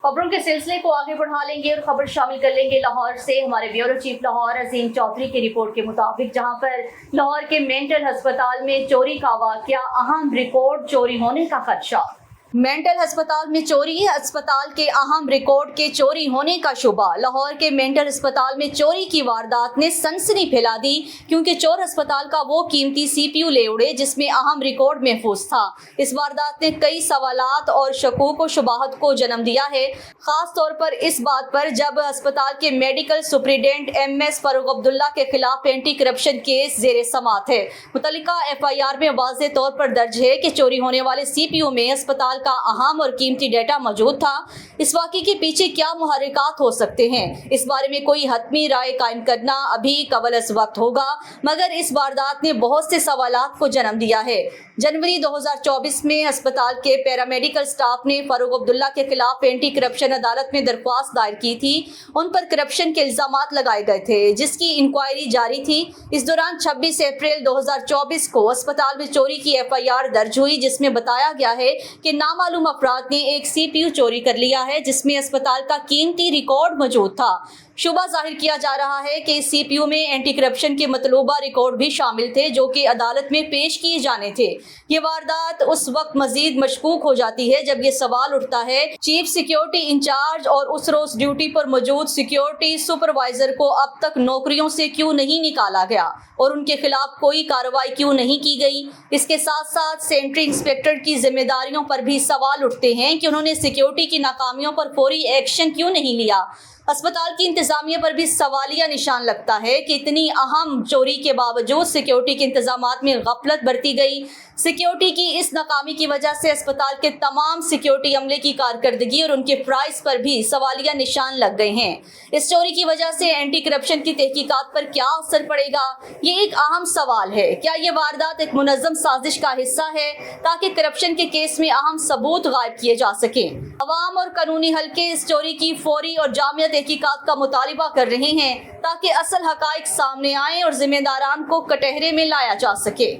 खबरों के सिलसिले को आगे बढ़ा लेंगे और खबर शामिल कर लेंगे लाहौर से। हमारे ब्यूरो चीफ लाहौर अजीम चौधरी की रिपोर्ट के मुताबिक जहां पर लाहौर के मेंटल अस्पताल में चोरी का वाकया, अहम रिकॉर्ड चोरी होने का खदशा। मेंटल अस्पताल में चोरी, अस्पताल के अहम रिकॉर्ड के चोरी होने का शुबा। लाहौर के मेंटल अस्पताल में चोरी की वारदात ने सनसनी फैला दी क्योंकि चोर अस्पताल का वो कीमती CPU ले उड़े जिसमें अहम रिकॉर्ड महफूज था। इस वारदात ने कई सवालात और शकूक व शुबाहत को जन्म दिया है, खास तौर पर इस बात पर जब अस्पताल के medical superintendent MS Farooq Abdullah के खिलाफ एंटी करप्शन केस जेर समात है। मुतल्लिका FIR में वाज़ेह तौर पर दर्ज है कि चोरी होने वाले CPU में अस्पताल का अहम और कीमती डेटा मौजूद था। इस वाक़े के पीछे क्या मुहर्रिकात हो सकते हैं, इस बारे में कोई हतमी राय कायम करना अभी कबल वक्त होगा, मगर इस वारदात ने बहुत से सवालात को जन्म दिया है। जनवरी 2024 में अस्पताल के पैरामेडिकल स्टाफ ने फारूक अब्दुल्ला के खिलाफ एंटी करप्शन अदालत में दरख्वास्त दायर की थी। उन पर करप्शन के इल्जामात लगाए गए थे जिसकी इंक्वायरी जारी थी। इस दौरान 26 अप्रैल 2024 को अस्पताल में चोरी की FIR दर्ज हुई जिसमें बताया गया है कि नामालूम अफराद ने एक CPU चोरी कर लिया है जिसमें अस्पताल का कीमती रिकॉर्ड मौजूद था। शुबा जाहिर किया जा रहा है कि इस CPU में एंटी करप्शन के मतलूबा रिकॉर्ड भी शामिल थे जो कि अदालत में पेश किए जाने थे। ये वारदात उस वक्त मजीद मशकूक हो जाती है जब ये सवाल उठता है चीफ सिक्योरिटी इंचार्ज और उस रोज ड्यूटी पर मौजूद सिक्योरिटी सुपरवाइजर को अब तक नौकरियों से क्यों नहीं निकाला गया और उनके खिलाफ कोई कार्रवाई क्यों नहीं की गई। इसके साथ साथ सेंट्री इंस्पेक्टर की जिम्मेदारियों पर भी सवाल उठते हैं कि उन्होंने सिक्योरिटी की नाकामियों पर फौरी एक्शन क्यों नहीं लिया। अस्पताल की इंतजामिया पर भी सवालिया निशान लगता है कि इतनी अहम चोरी के बावजूद सिक्योरिटी के इंतजामात में गफलत बरती गई। सिक्योरिटी की इस नाकामी की वजह से अस्पताल के तमाम सिक्योरिटी अमले की कारकर्दगी और उनके प्राइस पर भी सवालिया निशान लग गए हैं। इस चोरी की वजह से एंटी करप्शन की तहकीकात पर क्या असर पड़ेगा, ये एक अहम सवाल है। क्या ये वारदात एक मुनज़्ज़म साजिश का हिस्सा है ताकि करप्शन के केस में अहम सबूत गायब किए जा सकें। अवाम और कानूनी हल्के इस चोरी की फौरी और जामिया तहकीकात का मुतालिबा कर रहे हैं ताकि असल हकाइक सामने आए और जिम्मेदारान को कटहरे में लाया जा सके।